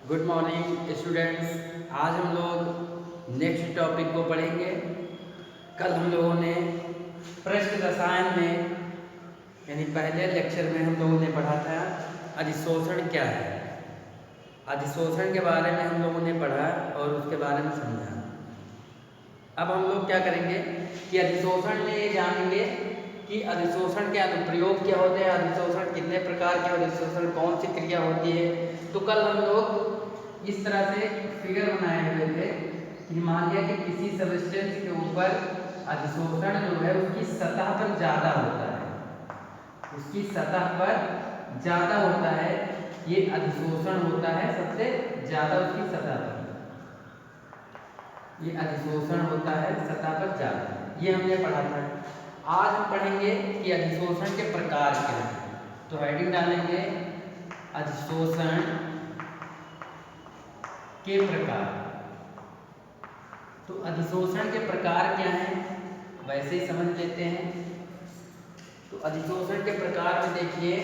Good morning students. आज हम लोग नेक्स्ट टॉपिक को पढ़ेंगे। कल हम लोगों ने पृष्ठ रसायन में यानी पहले लेक्चर में हम लोगों ने पढ़ा था अधिशोषण क्या है। अधिशोषण के बारे में हम लोगों ने पढ़ा और उसके बारे में समझा। अब हम लोग क्या करेंगे कि अधिशोषण में ये जानेंगे कि अधिशोषण के अनुप्रयोग क्या होते हैं, अधिशोषण कितने प्रकार के, अधिशोषण कौन सी क्रिया होती है। तो कल हम लोग इस तरह से फिगर बनाए हुए थे कि मान लिया कि किसी सब्सटेंस के ऊपर अधिशोषण जो है उसकी सतह पर ज़्यादा होता है, उसकी सतह पर ज़्यादा होता है, ये अधिशोषण होता है सबसे ज़्यादा उसकी सतह पर, ये अधिशोषण होता है सतह पर ज़्यादा। ये हमने पढ़ा था। आज हम पढ़ेंगे कि अधिशोषण के प्रकार क्या हैं। तो हेडिंग डालेंगे अधिशोषण के प्रकार। तो अधिशोषण के प्रकार क्या हैं वैसे ही समझ लेते हैं। तो अधिशोषण के प्रकार में देखिए,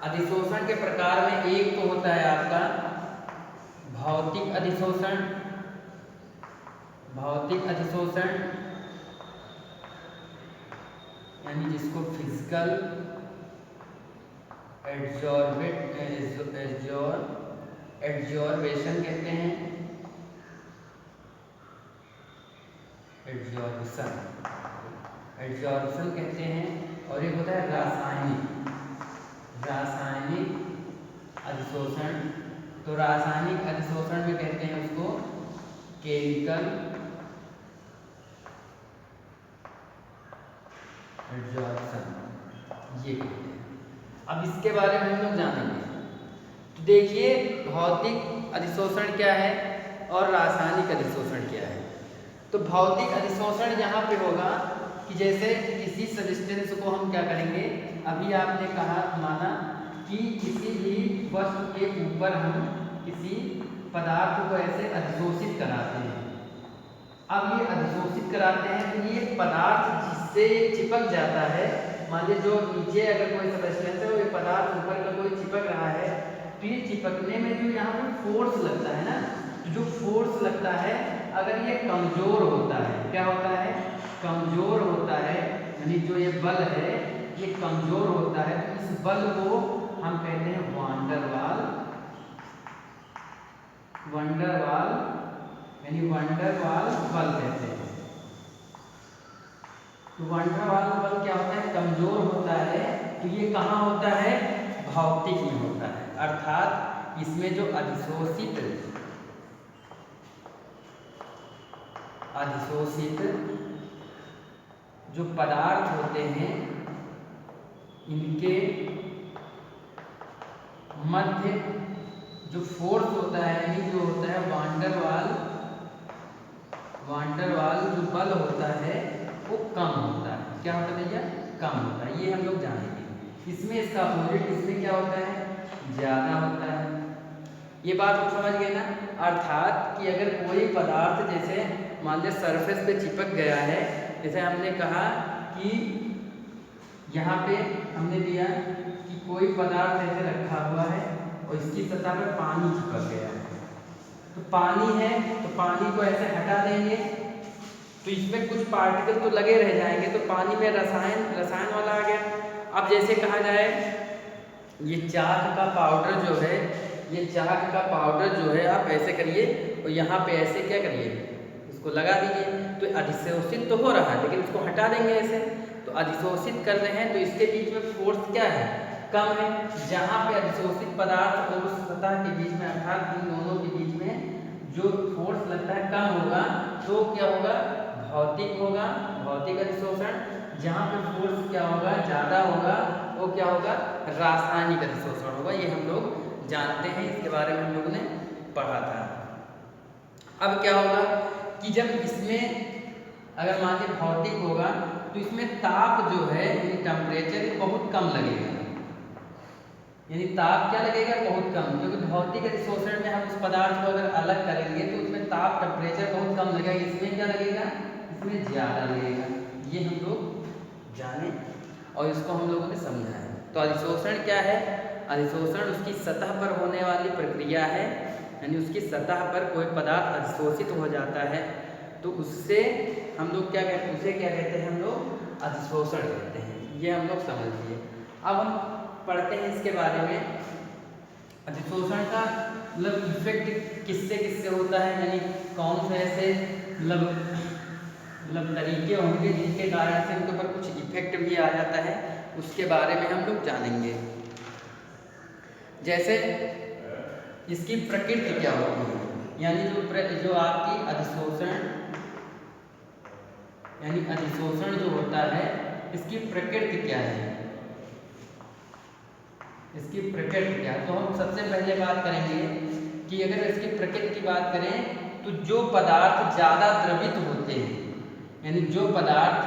अधिशोषण के प्रकार में एक तो होता है आपका भौतिक अधिशोषण। भौतिक अधिशोषण यानी जिसको फिजिकल एड्जॉर्बेशन कहते हैं, एड्जॉर्बेशन कहते हैं। और एक होता है रासायनिक अधिशोषण। तो रासायनिक अधिशोषण में कहते हैं उसको केमिकल एड्जॉर्बेशन, ये कहते हैं। अब इसके बारे में हम लोग जानेंगे। तो देखिए भौतिक अधिशोषण क्या है और रासायनिक अधिशोषण क्या है। तो भौतिक अधिशोषण यहाँ पे होगा कि जैसे किसी सब्सटेंस को हम क्या करेंगे, अभी आपने कहा माना कि किसी भी वस्तु के ऊपर हम किसी पदार्थ को ऐसे अधिशोषित कराते हैं। अब ये अधिशोषित कराते हैं तो ये पदार्थ जिससे चिपक जाता है, मान लीजिए जो नीचे अगर कोई सब्सटेंस है वो ये पदार्थ ऊपर का कोई चिपक रहा है, तो ये चिपकने में जो यहाँ पे फोर्स लगता है ना, जो फोर्स लगता है अगर ये कमजोर होता है, क्या होता है, कमजोर होता है, यानी जो ये बल है ये कमजोर होता है, तो इस बल को हम कहते हैं वंडरवाल यानी वंडरवाल बल कहते हैं। तो वंडरवाल बल क्या होता है, कमजोर होता है। तो ये कहाँ होता है, भौतिक में होता है। अर्थात इसमें जो अधिशोषित जो पदार्थ होते हैं इनके मध्य जो फोर्स होता है, यानी जो होता है वांडरवाल जो बल होता है वो कम होता है। क्या होता है भैया, कम होता है। ये हम लोग जानेंगे। इसमें इसका अपोजिट इसमें क्या होता है, ज़्यादा होता है। ये बात आप समझ गए ना। अर्थात कि अगर कोई पदार्थ जैसे मान लीजिए सरफेस पे चिपक गया है, जैसे हमने कहा कि यहाँ पे हमने दिया कि कोई पदार्थ ऐसे रखा हुआ है और इसकी सतह पर पानी चिपक गया है, तो पानी है तो पानी को ऐसे हटा देंगे तो इसमें कुछ पार्टिकल तो लगे रह जाएंगे, तो पानी में रसायन वाला आ गया। अब जैसे कहा जाए ये चाक का पाउडर जो है, ये चाक का पाउडर जो है आप ऐसे करिए और यहाँ पे ऐसे क्या करिए, इसको लगा दीजिए, तो अधिशोषित तो हो रहा है लेकिन इसको हटा देंगे ऐसे, तो अधिशोषित कर रहे हैं तो इसके बीच में फोर्स क्या है, कम है। जहाँ पे अधिशोषित पदार्थ और उस सतह के बीच में अर्थात इन दोनों के बीच में जो फोर्स लगता है कम होगा, तो क्या होगा, भौतिक अधिशोषण। जहाँ पे फोर्स क्या होगा, ज़्यादा होगा, वो क्या होगा, रासायनिक अधिशोषण होगा। ये हम लोग जानते हैं, इसके बारे में हम लोगों ने पढ़ा था। अब क्या होगा कि जब इसमें अगर मान लीजिए भौतिक होगा तो इसमें ताप जो है यानी टेम्परेचर बहुत कम लगेगा, यानी ताप क्या लगेगा, बहुत कम। क्योंकि भौतिक अधिशोषण में हम उस पदार्थ को अगर अलग करेंगे तो उसमें ताप टेम्परेचर बहुत कम लगेगा, इसमें क्या लगेगा, इसमें ज़्यादा लगेगा। ये हम लोग जाने और इसको हम लोगों ने समझा है। तो अधिशोषण क्या है? अधिशोषण उसकी सतह पर होने वाली प्रक्रिया है, यानी उसकी सतह पर कोई पदार्थ अधिशोषित हो जाता है तो उससे हम लोग क्या कहते हैं, उसे क्या कहते हैं हम लोग? अधिशोषण कहते हैं। ये हम लोग समझ लिए। अब हम पढ़ते हैं इसके बारे में। अधिशोषण का मतलब इफेक्ट किससे किससे होता है, यानी कौन से ऐसे मतलब तरीके होंगे जिनके कारण से उनके ऊपर कुछ इफेक्ट भी आ जाता है, उसके बारे में हम लोग जानेंगे। जैसे इसकी प्रकृति क्या होती है, यानी जो आपकी अधिशोषण यानी अधिशोषण जो होता है इसकी प्रकृति क्या है, इसकी प्रकृति क्या है? तो हम सबसे पहले बात करेंगे कि अगर इसकी प्रकृति की बात करें तो जो पदार्थ ज़्यादा द्रवित होते हैं, यानी जो पदार्थ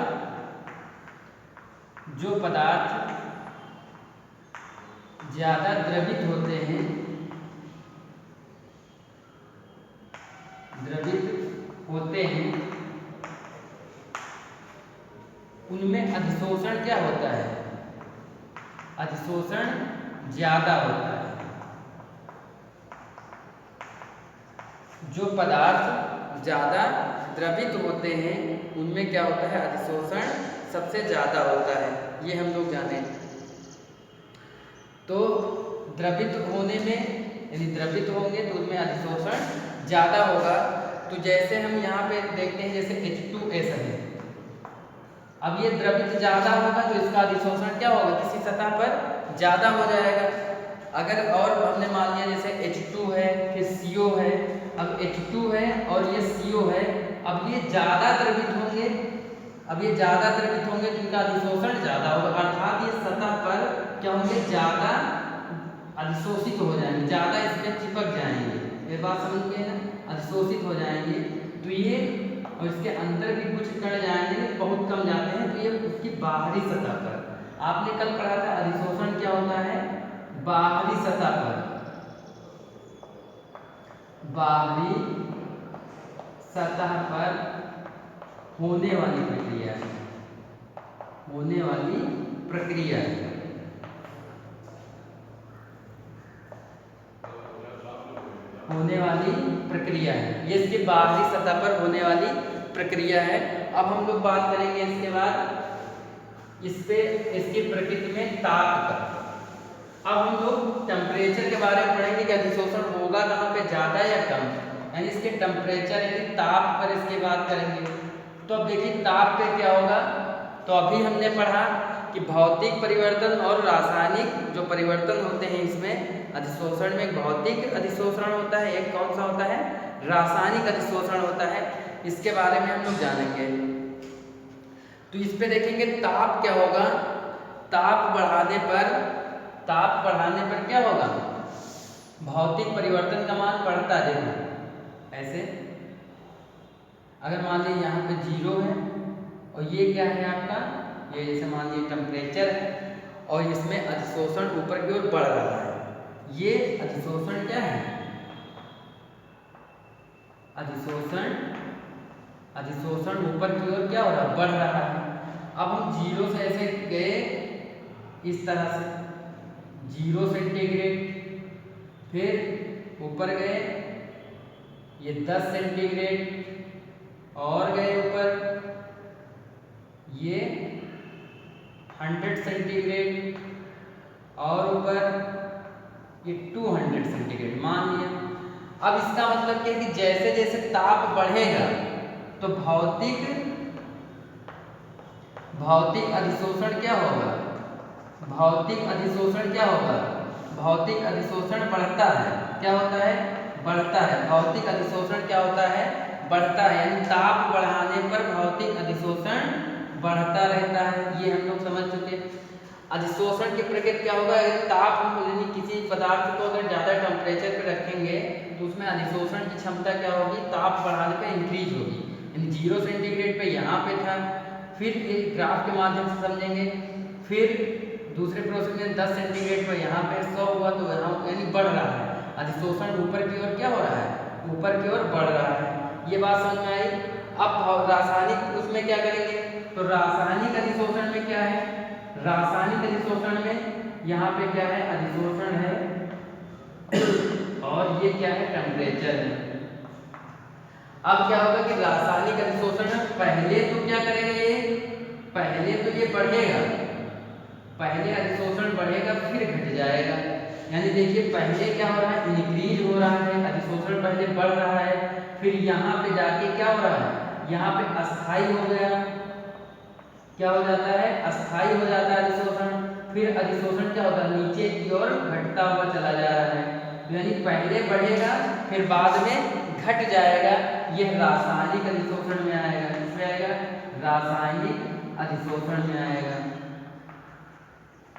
ज़्यादा द्रवित होते हैं, उनमें अधिशोषण क्या होता है? अधिशोषण ज़्यादा होता है। जो पदार्थ ज़्यादा द्रवित होते हैं उनमें क्या होता है? अधिशोषण सबसे ज़्यादा होता है। ये हम लोग जाने। तो द्रवित होने में, यानी द्रवित होंगे तो उनमें अधिशोषण ज़्यादा होगा। तो जैसे हम यहाँ पे देखते हैं, जैसे H2S है, अब ये द्रवित ज़्यादा होगा तो इसका अधिशोषण क्या होगा? किसी सतह पर ज़्यादा हो जाएगा। अगर और हमने मान लिया जैसे H2 है, फिर CO है, अब H2 है और ये CO है, अब ये ज़्यादा द्रवित होंगे, तो इनका अधिशोषण ज़्यादा होगा, अर्थात ये सतह पर क्या होंगे? ज़्यादा अधिशोषित हो जाएंगे, ज़्यादा इसमें चिपक जाएंगे। ये बात समझ गए ना? अधिशोषित हो जाएंगे तो ये, और इसके अंदर भी कुछ कण जाएंगे, बहुत कम जाते हैं, तो ये उसकी बाहरी सतह पर। आपने कल पढ़ा था अधिशोषण क्या होता है? बाहरी सतह पर, बाहरी सतह पर होने वाली प्रक्रिया है, होने वाली प्रक्रिया है। होने वाली प्रक्रिया है, ये इसके बाहरी सतह पर होने वाली प्रक्रिया है। अब हम लोग बात करेंगे इसके बाद इस पे, इसकी प्रकृति में ताप का। अब हम लोग टेम्परेचर के बारे में पढ़ेंगे कि अधिशोषण होगा कहाँ पे? ज़्यादा या कम, यानी इसके टेम्परेचर यानी ताप पर इसकी बात करेंगे। तो अब देखिए ताप पे क्या होगा। तो अभी हमने पढ़ा कि भौतिक परिवर्तन और रासायनिक जो परिवर्तन होते हैं इसमें अधिशोषण में, एक भौतिक अधिशोषण होता है, एक कौन सा होता है? रासायनिक अधिशोषण होता है। इसके बारे में हम लोग जानेंगे। तो इस पे देखेंगे ताप क्या होगा। ताप बढ़ाने पर क्या होगा? भौतिक परिवर्तन का मान बढ़ता है। ऐसे अगर मान लीजिए यहाँ पे 0 है और ये क्या है आपका? ये जैसे मान लीजिए टेम्परेचर है और इसमें अधिशोषण ऊपर की ओर बढ़ रहा है। ये अधिशोषण क्या है? अधिशोषण ऊपर की ओर क्या हो रहा है? बढ़ रहा है। अब हम 0 से ऐसे गए इस तरह से 0 सेंटीग्रेड, फिर ऊपर गए ये 10 सेंटीग्रेड और गए ऊपर ये 100 सेंटीग्रेड और ऊपर ये 200 सेंटीग्रेड मान लिया। अब इसका मतलब क्या है कि जैसे जैसे ताप बढ़ेगा तो भौतिक अधिशोषण क्या होगा? भौतिक अधिशोषण क्या होगा? भौतिक अधिशोषण बढ़ता है। क्या होता है? बढ़ता है। भौतिक अधिशोषण क्या होता है? बढ़ता है, यानी ताप बढ़ाने पर भौतिक अधिशोषण बढ़ता रहता है। ये हम लोग समझ चुके। अधिशोषण की प्रक्रिया क्या होगा? अगर ताप यानी किसी पदार्थ को अगर ज़्यादा टेम्परेचर पर रखेंगे तो उसमें अधिशोषण की क्षमता क्या होगी? ताप बढ़ाने पर इंक्रीज होगी। यानी 0 सेंटीग्रेड पे यहाँ पे था, फिर एक ग्राफ के माध्यम से समझेंगे, फिर दूसरे प्रोसेस में 10 सेंटीग्रेड पर यहाँ पे 100 हुआ तो यहाँ यानी बढ़ रहा है। अधिशोषण ऊपर की ओर क्या हो रहा है? ऊपर की ओर बढ़ रहा है। ये बात समझ में आई। अब रासायनिक उसमें क्या करेंगे? तो रासायनिक अधिशोषण में क्या है? रासायनिक अधिशोषण में यहाँ पे क्या है, अधिशोषण है, और ये क्या है, टेम्परेचर है। अब क्या होगा कि रासायनिक अधिशोषण में पहले तो क्या करेगा ये, पहले तो ये बढ़ेगा, पहले अधिशोषण बढ़ेगा फिर घट जाएगा। यानी देखिए पहले क्या हो रहा है, इंक्रीज हो रहा है, अधिशोषण पहले बढ़ रहा है, फिर यहाँ पे जाके क्या हो रहा है, यहाँ पे अस्थाई हो गया, क्या हो जाता है, अस्थाई हो जाता है अधिशोषण। फिर अधिशोषण क्या होता है, नीचे की ओर घटता हुआ चला जा रहा है। यानी पहले बढ़ेगा फिर बाद में घट जाएगा। यह रासायनिक अधिशोषण में आएगा, किसमें आएगा, रासायनिक अधिशोषण में आएगा।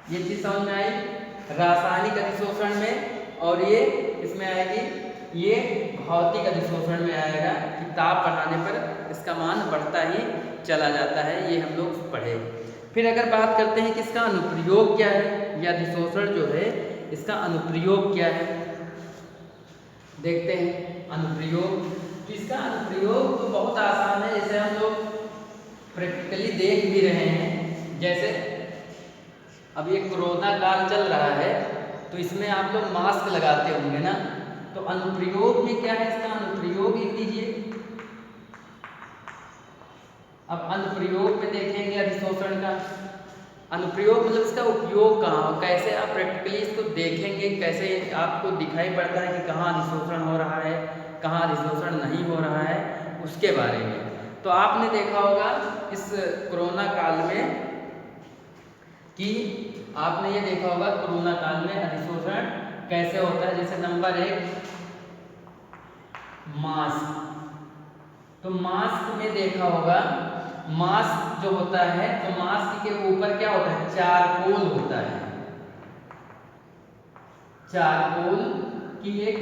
ये चीज समझ में आई, रासायनिक अधिशोषण में, और ये इसमें आएगी, ये भौतिक अधिशोषण में आएगा कि ताप बढ़ाने पर इसका मान बढ़ता ही चला जाता है। ये हम लोग पढ़े। फिर अगर बात करते हैं कि इसका अनुप्रयोग क्या है, यह अधिशोषण जो है इसका अनुप्रयोग क्या है, देखते हैं अनुप्रयोग। तो इसका अनुप्रयोग तो बहुत आसान है, जैसे हम लोग प्रैक्टिकली देख भी रहे हैं। जैसे अब ये कोरोना काल चल रहा है, तो इसमें आप लोग मास्क लगाते होंगे ना, तो अनुप्रयोग में क्या है, इसका अनुप्रयोग लिख लीजिए। अब अनुप्रयोग में देखेंगे अधिशोषण का अनुप्रयोग, मतलब इसका उपयोग कहाँ, कैसे आप प्रैक्टिकली इसको देखेंगे, कैसे आपको दिखाई पड़ता है कि कहाँ अधिशोषण हो रहा है, कहाँ अधिशोषण नहीं हो रहा है, उसके बारे में। तो आपने देखा होगा इस कोरोना काल में कि आपने ये देखा होगा कोरोना काल में अधिशोषण कैसे होता है। जैसे नंबर 1 मास्क, तो मास्क में देखा होगा, मास्क जो होता है तो मास्क के ऊपर क्या होता है, चारकोल होता है। चारकोल की एक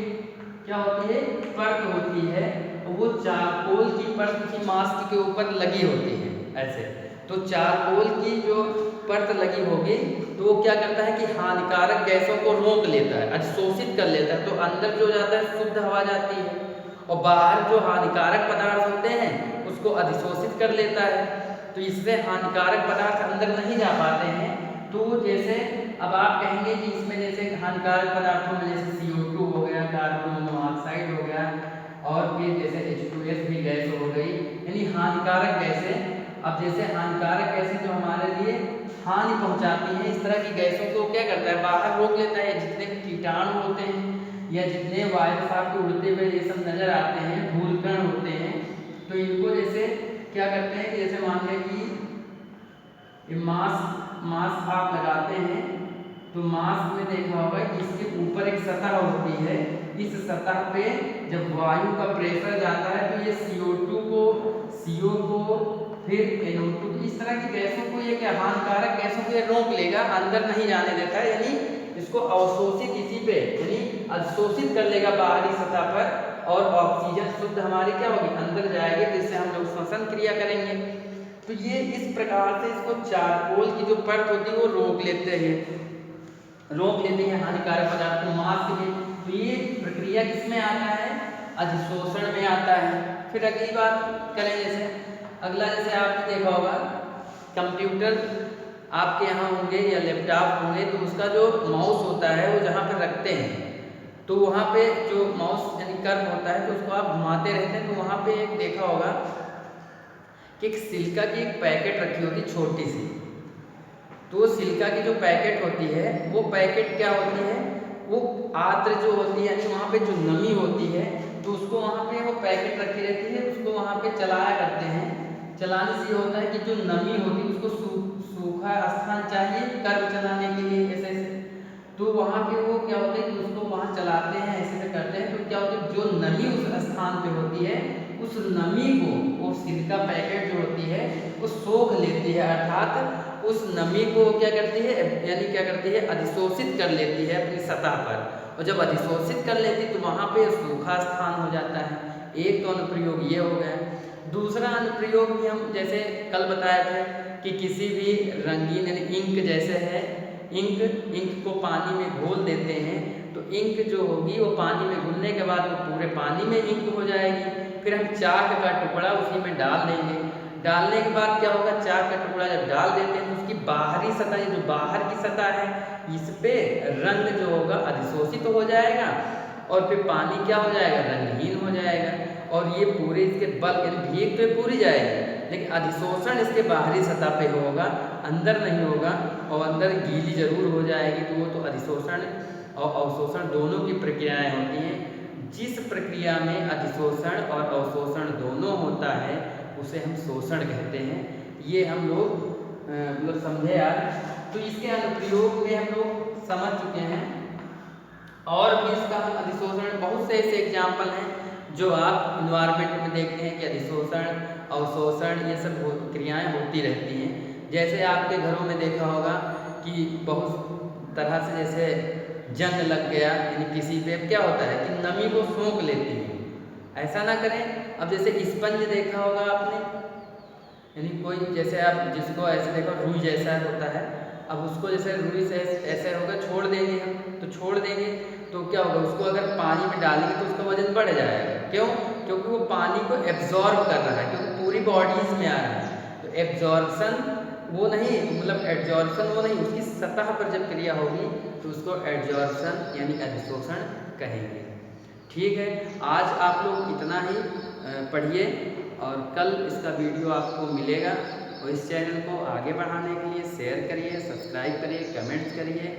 क्या होती है, परत होती है, और वो चारकोल की परत की मास्क के ऊपर लगी होती है ऐसे। तो चारकोल की जो परत लगी होगी तो वो क्या करता है कि हानिकारक गैसों को रोक लेता है, अधिशोषित कर लेता है। तो अंदर जो जाता है शुद्ध हवा जाती है, और बाहर जो हानिकारक पदार्थ होते हैं उसको अधिशोषित कर लेता है। तो इससे हानिकारक पदार्थ अंदर नहीं जा पाते हैं। तो जैसे अब आप कहेंगे कि इसमें जैसे हानिकारक पदार्थों में जैसे CO2 हो गया, कार्बन मोनोऑक्साइड हो गया, और फिर जैसे H2S भी गैस हो गई, यानी हानिकारक गैसें। अब जैसे हानिकारक गैसें जो हमारे लिए हानि पहुंचाती हैं, इस तरह की गैसों को क्या करता है, बाहर रोक लेता है। जितने कीटाणु होते हैं या जितने वायरस आपको उड़ते हुए ये सब नजर आते हैं, धूलकण होते हैं, तो इनको जैसे क्या करते हैं, जैसे मान लें कि ये मास्क आप लगाते हैं, तो मास्क में देखा होगा कि इसके ऊपर एक सतह होती है। इस सतह पे जब वायु का प्रेशर जाता है तो ये CO2 को फिर NO2, इस तरह की गैसों को, ये क्या हानिकारक गैसों को ये रोक लेगा, अंदर नहीं जाने देता है। यानी इसको अवशोषित इसी पे यानी अधिशोषित कर लेगा बाहरी सतह पर, और ऑक्सीजन शुद्ध हमारी क्या होगी, अंदर जाएगी, जिससे हम लोग श्वसन क्रिया करेंगे। तो ये इस प्रकार से इसको चारकोल की जो परत होती है वो रोक लेते हैं हानिकारक पदार्थ को मास्क में। तो ये प्रक्रिया किसमें आता है, अधिशोषण में आता है। फिर अगली बात करें, जैसे अगला, जैसे आपने देखा होगा कंप्यूटर आपके यहाँ होंगे या लैपटॉप होंगे, तो उसका जो माउस होता है वो जहाँ पर रखते हैं, तो वहाँ पे जो माउस यानी कर्व होता है, तो उसको आप घुमाते रहते हैं। तो वहाँ पे एक देखा होगा कि एक सिलिका की एक पैकेट रखी होती छोटी सी। तो सिलिका की जो पैकेट होती है, वो पैकेट क्या होती है, वो आर्द्र जो होती है, यानी वहाँ पे जो नमी होती है, तो उसको वहाँ पे वो पैकेट रखी रहती है, उसको वहाँ पे चलाया करते हैं। चलाने से ये होता है कि जो नमी होती है उसको सूखा स्थान चाहिए कर्व चलाने के लिए ऐसे। तो वहाँ पे वो क्या होता है कि उसको वहाँ चलाते हैं, ऐसे करते हैं। तो क्या होता है, जो नमी उस स्थान पे होती है, उस नमी को वो सिलिका पैकेट जो होती है वो सोख लेती है, अर्थात उस नमी को क्या करती है, यानी क्या करती है, अधिशोषित कर लेती है अपनी सतह पर। और जब अधिशोषित कर लेती तो वहाँ पे सूखा स्थान हो जाता है। एक तो अनुप्रयोग ये हो गया। दूसरा अनुप्रयोग भी हम जैसे कल बताया था कि किसी भी रंगीन यानी इंक जैसे है, इंक को पानी में घोल देते हैं, तो इंक जो होगी वो पानी में घुलने के बाद वो पूरे पानी में इंक हो जाएगी। फिर हम चाक का टुकड़ा उसी में डाल देंगे। डालने के बाद क्या होगा, चाक का टुकड़ा जब डाल देते हैं तो उसकी बाहरी सतह, ये जो बाहर की सतह है, इस पे रंग जो होगा अधिशोषित हो जाएगा और फिर पानी क्या हो जाएगा, रंगहीन हो जाएगा। और ये पूरे इसके बल यानी भीग तो पूरी जाएगी, लेकिन अधिशोषण इसके बाहरी सतह पे होगा, अंदर नहीं होगा। और अंदर गीली जरूर हो जाएगी, तो वो तो अधिशोषण और अवशोषण दोनों की प्रक्रियाएं होती हैं। जिस प्रक्रिया में अधिशोषण और अवशोषण दोनों होता है उसे हम शोषण कहते हैं। ये हम लोग मतलब समझे यार। तो इसके अनुप्रयोग में हम लोग समझ चुके हैं। और भी इसका हम अधिशोषण बहुत से ऐसे एग्जाम्पल हैं जो आप इन्वायरमेंट में देखते हैं कि अधिशोषण अवशोषण ये सब क्रियाएं होती रहती हैं। जैसे आपके घरों में देखा होगा कि बहुत तरह से जैसे जंग लग गया, यानी किसी पे क्या होता है कि नमी को सोख लेती है, ऐसा ना करें। अब जैसे स्पंज देखा होगा आपने, यानी कोई जैसे आप जिसको ऐसे देखो रुई जैसा होता है, अब उसको जैसे रुई से ऐसे होगा, छोड़ देंगे हम, तो छोड़ देंगे तो क्या होगा, उसको अगर पानी में डालेंगे तो उसका वजन बढ़ जाएगा। क्यों? क्योंकि वो पानी को एब्जॉर्ब कर रहा है, क्योंकि पूरी बॉडीज में आ रहा है। तो एब्जॉर्प्शन वो नहीं, मतलब एड्जॉर्प्शन वो नहीं, उसकी सतह पर जब क्रिया होगी तो उसको एड्जॉर्प्शन यानी अधिशोषण कहेंगे। ठीक है, आज आप लोग इतना ही पढ़िए और कल इसका वीडियो आपको मिलेगा। और इस चैनल को आगे बढ़ाने के लिए शेयर करिए, सब्सक्राइब करिए, कमेंट्स करिए।